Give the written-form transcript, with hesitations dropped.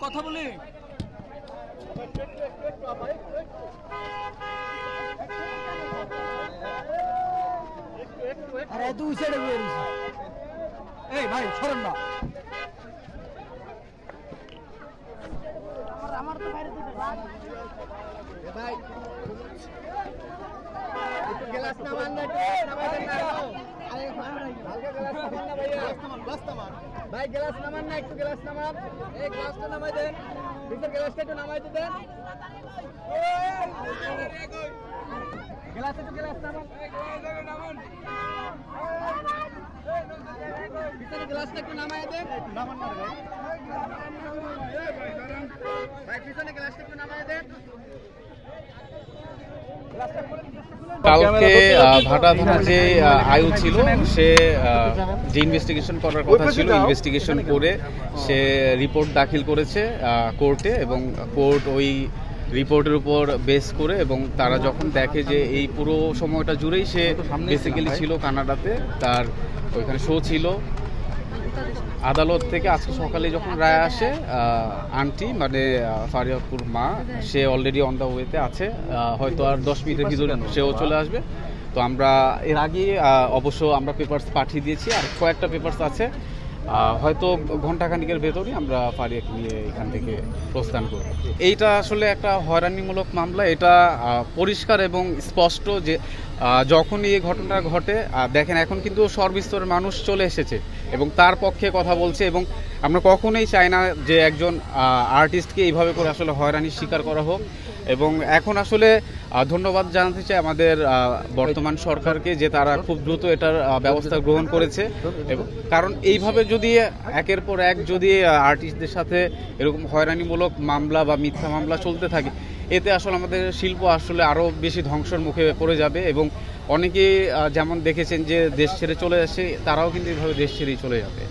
কথা বলি। আরে তুই ছেড়ে বেরিয়েছিস। এই ভাই সরেন না। আমার তো বাইরে দিতে ভাই একটু গ্লাস নামান না, নামাই দেন না। আরে হালকা গ্লাস নামান না ভাইয়া, গ্লাস নামান ভাই, গ্লাস নামান না, একটু গ্লাস নামান। এই গ্লাসটা নামাই দেন, ভিতর গ্লাসটা একটু নামাই দেন। গ্লাস একটু গ্লাস নামান, ভিতরে গ্লাসটা একটু নামাই দেন। নামান না ভাই, ভাই পিছনে গ্লাসটা একটু নামাই দেন। কালকে ভাটা থানার যে আয়ু ছিল, সে যে ইনভেস্টিগেশন করার কথা ছিল, ইনভেস্টিগেশন করে সে রিপোর্ট দাখিল করেছে কোর্টে, এবং কোর্ট ওই রিপোর্টের উপর বেস করে, এবং তারা যখন দেখে যে এই পুরো সময়টা জুড়েই সে বেসিক্যালি ছিল কানাডাতে, তার ওইখানে শো ছিল, আদালত থেকে আজকে সকালে যখন রায় আসে, আন্টি মানে ফারিয়াপুর মা, সে অলরেডি অন দ্য ওয়েতে আছে, হয়তো আর 10 মিনিটের ভিতরে সেও চলে আসবে। তো আমরা এর আগে অবশ্য আমরা পেপারস পাঠিয়ে দিয়েছি, আর কয়েকটা পেপারস আছে, হয়তো ঘণ্টাখানিকের ভেতরই আমরা ফারিয়াকে নিয়ে এখান থেকে প্রস্থান করব। এইটা আসলে একটা হয়রানিমূলক মামলা, এটা পরিষ্কার এবং স্পষ্ট যে যখনই এই ঘটনা ঘটে, দেখেন এখন কিন্তু সর্বস্তরের মানুষ চলে এসেছে এবং তার পক্ষে কথা বলছে, এবং আমরা কখনোই চাই না যে একজন আর্টিস্টকে এইভাবে করে আসলে হয়রানির শিকার করা হোক। এবং এখন আসলে ধন্যবাদ জানাতে চাই আমাদের বর্তমান সরকারকে, যে তারা খুব দ্রুত এটার ব্যবস্থা গ্রহণ করেছে, এবং কারণ এইভাবে যদি একের পর এক যদি আর্টিস্টদের সাথে এরকম হয়রানিমূলক মামলা বা মিথ্যা মামলা চলতে থাকে, এতে আসলে আমাদের শিল্প আসলে আরও বেশি ধ্বংসের মুখে পড়ে যাবে, এবং অনেকেই যেমন দেখেছেন যে দেশ ছেড়ে চলে আসে, তারাও কিন্তু এইভাবে দেশ ছেড়েই চলে যাবে।